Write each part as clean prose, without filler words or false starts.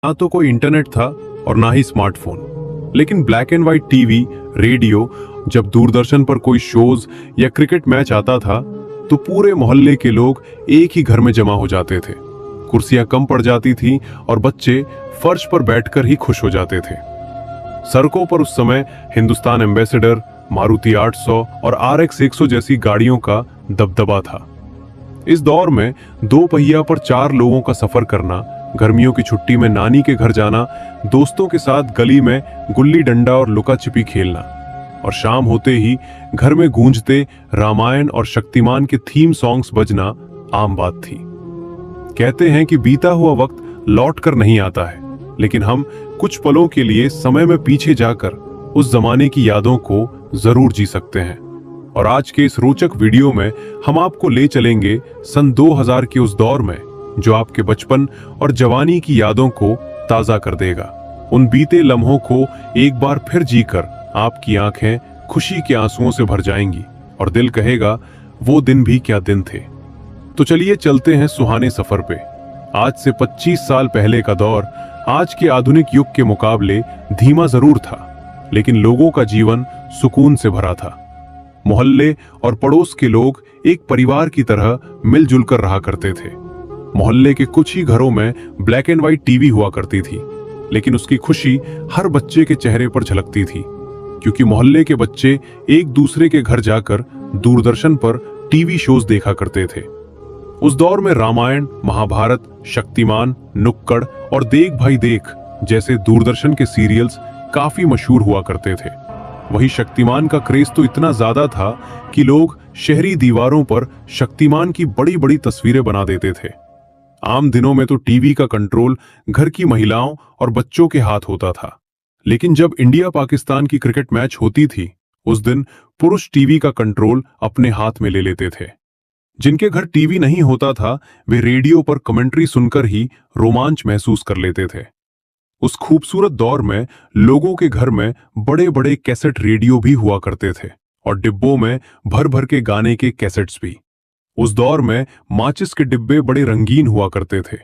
ना तो कोई इंटरनेट था और ना ही स्मार्टफोन, लेकिन black and white TV, radio, जब दूरदर्शन पर कोई शोज या क्रिकेट मैच आता था तो पूरे मोहल्ले के लोग एक ही घर में जमा हो जाते थे। कुर्सियां कम पड़ जाती थीं और बच्चे फर्श पर बैठकर ही खुश हो जाते थे। सड़कों पर उस समय हिंदुस्तान एम्बेसडर, मारुति 800 और RX 100 जैसी गाड़ियों का दबदबा था। इस दौर में दो पहिया पर चार लोगों का सफर करना, गर्मियों की छुट्टी में नानी के घर जाना, दोस्तों के साथ गली में गुल्ली डंडा और लुका छिपी खेलना, और शाम होते ही घर में गूंजते रामायण और शक्तिमान के थीम सॉन्ग्स बजना आम बात थी। कहते हैं कि बीता हुआ वक्त लौट कर नहीं आता है, लेकिन हम कुछ पलों के लिए समय में पीछे जाकर उस जमाने की यादों को जरूर जी सकते हैं। और आज के इस रोचक वीडियो में हम आपको ले चलेंगे सन 2000 के उस दौर में जो आपके बचपन और जवानी की यादों को ताजा कर देगा। उन बीते लम्हों को एक बार फिर जीकर आपकी आंखें खुशी के आंसुओं से भर जाएंगी और दिल कहेगा, वो दिन भी क्या दिन थे। तो चलिए चलते हैं सुहाने सफर पे। आज से 25 साल पहले का दौर आज के आधुनिक युग के मुकाबले धीमा जरूर था, लेकिन लोगों का जीवन सुकून से भरा था। मोहल्ले और पड़ोस के लोग एक परिवार की तरह मिलजुल कर रहा करते थे। मोहल्ले के कुछ ही घरों में ब्लैक एंड व्हाइट टीवी हुआ करती थी, लेकिन उसकी खुशी हर बच्चे के चेहरे पर झलकती थी, क्योंकि मोहल्ले के बच्चे एक दूसरे के घर जाकर दूरदर्शन पर टीवी शोज देखा करते थे। उस दौर में रामायण, महाभारत, शक्तिमान, नुक्कड़ और देख भाई देख जैसे दूरदर्शन के सीरियल्स काफी मशहूर हुआ करते थे। वही शक्तिमान का क्रेज तो इतना ज्यादा था कि लोग शहरी दीवारों पर शक्तिमान की बड़ी बड़ी तस्वीरें बना देते थे। आम दिनों में तो टीवी का कंट्रोल घर की महिलाओं और बच्चों के हाथ होता था, लेकिन जब इंडिया पाकिस्तान की क्रिकेट मैच होती थी, उस दिन पुरुष टीवी का कंट्रोल अपने हाथ में ले लेते थे। जिनके घर टीवी नहीं होता था, वे रेडियो पर कमेंट्री सुनकर ही रोमांच महसूस कर लेते थे। उस खूबसूरत दौर में लोगों के घर में बड़े बड़े कैसेट रेडियो भी हुआ करते थे और डिब्बों में भर भर के गाने के कैसेट्स भी। उस दौर में माचिस के डिब्बे बड़े रंगीन हुआ करते थे।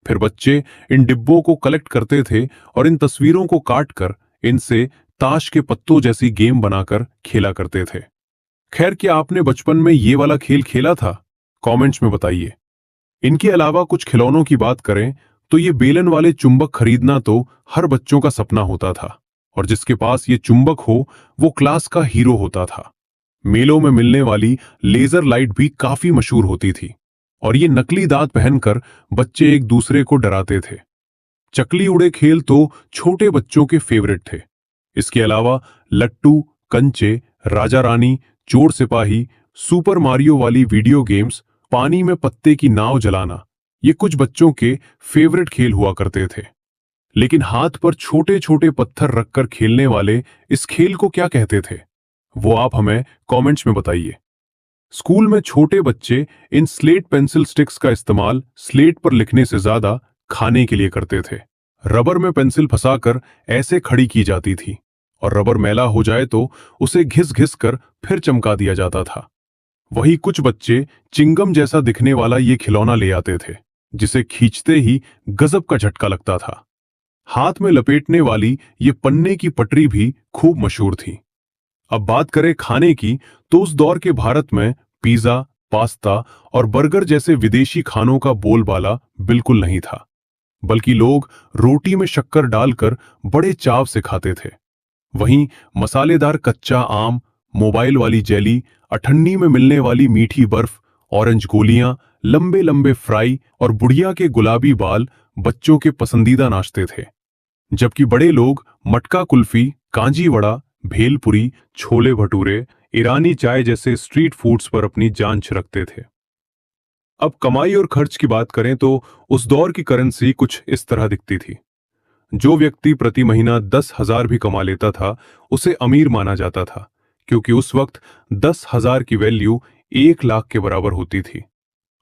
फिर बच्चे इन डिब्बों को कलेक्ट करते थे और इन तस्वीरों को काटकर इनसे ताश के पत्तों जैसी गेम बनाकर खेला करते थे। खैर, क्या आपने बचपन में ये वाला खेल खेला था? कमेंट्स में बताइए। इनके अलावा कुछ खिलौनों की बात करें तो ये बेलन वाले चुंबक खरीदना तो हर बच्चों का सपना होता था, और जिसके पास ये चुंबक हो वो क्लास का हीरो होता था। मेलों में मिलने वाली लेजर लाइट भी काफी मशहूर होती थी, और ये नकली दांत पहनकर बच्चे एक दूसरे को डराते थे। चकली उड़े खेल तो छोटे बच्चों के फेवरेट थे। इसके अलावा लट्टू, कंचे, राजा रानी, चोर सिपाही, सुपर मारियो वाली वीडियो गेम्स, पानी में पत्ते की नाव जलाना, ये कुछ बच्चों के फेवरेट खेल हुआ करते थे। लेकिन हाथ पर छोटे छोटे पत्थर रखकर खेलने वाले इस खेल को क्या कहते थे, वो आप हमें कमेंट्स में बताइए। स्कूल में छोटे बच्चे इन स्लेट पेंसिल स्टिक्स का इस्तेमाल स्लेट पर लिखने से ज्यादा खाने के लिए करते थे। रबर में पेंसिल फंसाकर ऐसे खड़ी की जाती थी, और रबर मैला हो जाए तो उसे घिस घिस कर फिर चमका दिया जाता था। वही कुछ बच्चे चिंगम जैसा दिखने वाला ये खिलौना ले आते थे, जिसे खींचते ही गजब का झटका लगता था। हाथ में लपेटने वाली ये पन्ने की पटरी भी खूब मशहूर थी। अब बात करें खाने की, तो उस दौर के भारत में पिज्जा, पास्ता और बर्गर जैसे विदेशी खानों का बोलबाला बिल्कुल नहीं था, बल्कि लोग रोटी में शक्कर डालकर बड़े चाव से खाते थे। वहीं मसालेदार कच्चा आम, मोबाइल वाली जेली, अठन्नी में मिलने वाली मीठी बर्फ, ऑरेंज गोलियां, लंबे लंबे फ्राई और बुढ़िया के गुलाबी बाल बच्चों के पसंदीदा नाश्ते थे। जबकि बड़े लोग मटका कुल्फी, कांजी वड़ा, भेलपुरी, छोले भटूरे, ईरानी चाय जैसे स्ट्रीट फूड्स पर अपनी जान छिड़कते थे। अब कमाई और खर्च की बात करें तो उस दौर की करेंसी कुछ इस तरह दिखती थी। जो व्यक्ति प्रति महीना 10,000 भी कमा लेता था, उसे अमीर माना जाता था, क्योंकि उस वक्त 10,000 की वैल्यू 1 लाख के बराबर होती थी,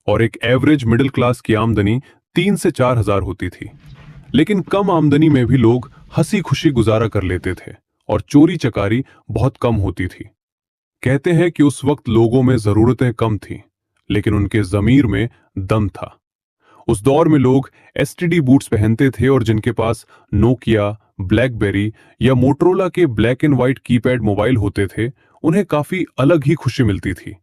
और एक एवरेज मिडिल क्लास की आमदनी 3 से 4,000 होती थी। लेकिन कम आमदनी में भी लोग हंसी खुशी गुजारा कर लेते थे, और चोरी चकारी बहुत कम होती थी। कहते हैं कि उस वक्त लोगों में जरूरतें कम थीं, लेकिन उनके जमीर में दम था। उस दौर में लोग एसटीडी बूट्स पहनते थे और जिनके पास नोकिया, ब्लैकबेरी या मोटरोला के black and white keypad mobile होते थे, उन्हें काफी अलग ही खुशी मिलती थी।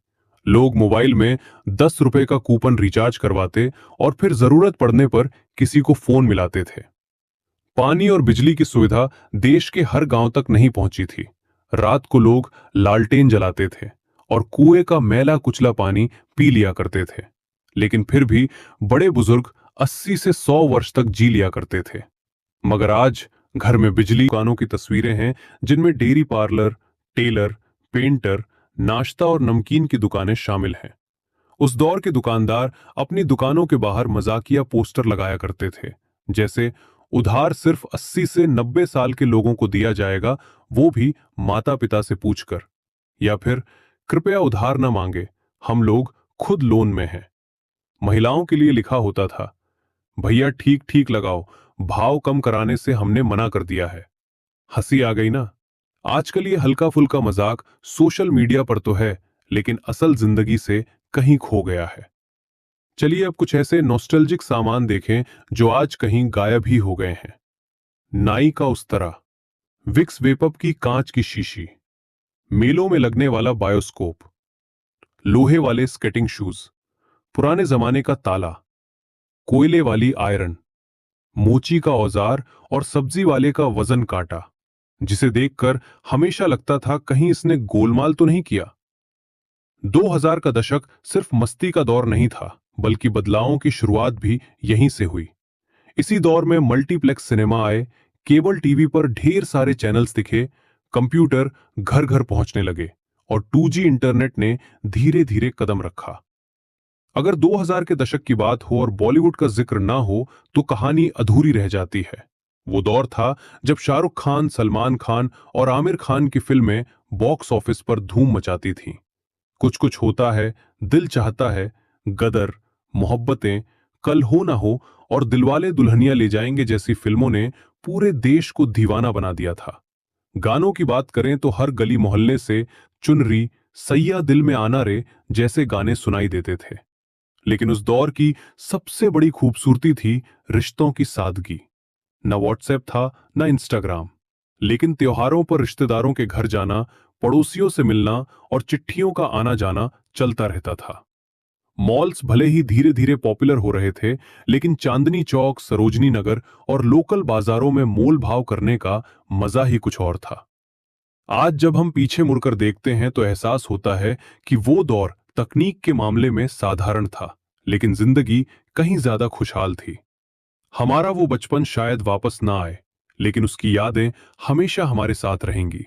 लोग मोबाइल में 10 रुपए का कूपन रिचार्ज करवाते और फिर जरूरत पड़ने पर किसी को फोन मिलाते थे। पानी और बिजली की सुविधा देश के हर गांव तक नहीं पहुंची थी। रात को लोग लालटेन जलाते थे और कुएं का मैला कुचला पानी पी लिया करते थे। लेकिन फिर भी बड़े बुजुर्ग 80 से 100 वर्ष तक जी लिया करते थे। मगर आज घर में बिजली दुकानों की तस्वीरें हैं जिनमें डेयरी पार्लर, टेलर, पेंटर, नाश्ता और नमकीन की दुकानें शामिल हैं। उस दौर के दुकानदार अपनी दुकानों के बाहर मजाकिया पोस्टर लगाया करते थे, जैसे उधार सिर्फ 80 से 90 साल के लोगों को दिया जाएगा, वो भी माता पिता से पूछकर, या फिर कृपया उधार न मांगे, हम लोग खुद लोन में हैं। महिलाओं के लिए लिखा होता था, भैया ठीक ठीक लगाओ, भाव कम कराने से हमने मना कर दिया है। हंसी आ गई ना। आजकल ये हल्का फुल्का मजाक सोशल मीडिया पर तो है, लेकिन असल जिंदगी से कहीं खो गया है। चलिए अब कुछ ऐसे नॉस्टैल्जिक सामान देखें जो आज कहीं गायब ही हो गए हैं। नाई का उस्तरा, विक्स वेपअप की कांच की शीशी, मेलों में लगने वाला बायोस्कोप, लोहे वाले स्केटिंग शूज, पुराने जमाने का ताला, कोयले वाली आयरन, मोची का औजार और सब्जी वाले का वजन काटा, जिसे देखकर हमेशा लगता था कहीं इसने गोलमाल तो नहीं किया। 2000 का दशक सिर्फ मस्ती का दौर नहीं था, बल्कि बदलावों की शुरुआत भी यहीं से हुई। इसी दौर में मल्टीप्लेक्स सिनेमा आए, केबल टीवी पर ढेर सारे चैनल्स दिखे, कंप्यूटर घर घर पहुंचने लगे और 2G इंटरनेट ने धीरे धीरे कदम रखा। अगर 2000 के दशक की बात हो और बॉलीवुड का जिक्र ना हो तो कहानी अधूरी रह जाती है। वो दौर था जब शाहरुख खान, सलमान खान और आमिर खान की फिल्में बॉक्स ऑफिस पर धूम मचाती थीं। कुछ कुछ होता है, दिल चाहता है, गदर, मोहब्बतें, कल हो ना हो और दिलवाले दुल्हनिया ले जाएंगे जैसी फिल्मों ने पूरे देश को दीवाना बना दिया था। गानों की बात करें तो हर गली मोहल्ले से चुनरी, सैया दिल में आना रे जैसे गाने सुनाई देते थे। लेकिन उस दौर की सबसे बड़ी खूबसूरती थी रिश्तों की सादगी। न व्हाट्सएप था, न इंस्टाग्राम, लेकिन त्योहारों पर रिश्तेदारों के घर जाना, पड़ोसियों से मिलना और चिट्ठियों का आना जाना चलता रहता था। मॉल्स भले ही धीरे धीरे पॉपुलर हो रहे थे, लेकिन चांदनी चौक, सरोजनी नगर और लोकल बाजारों में मोल भाव करने का मजा ही कुछ और था। आज जब हम पीछे मुड़कर देखते हैं तो एहसास होता है कि वो दौर तकनीक के मामले में साधारण था, लेकिन जिंदगी कहीं ज्यादा खुशहाल थी। हमारा वो बचपन शायद वापस ना आए, लेकिन उसकी यादें हमेशा हमारे साथ रहेंगी।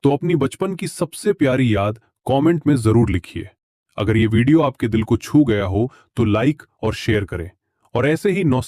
तो अपनी बचपन की सबसे प्यारी याद कमेंट में जरूर लिखिए। अगर ये वीडियो आपके दिल को छू गया हो तो लाइक और शेयर करें और ऐसे ही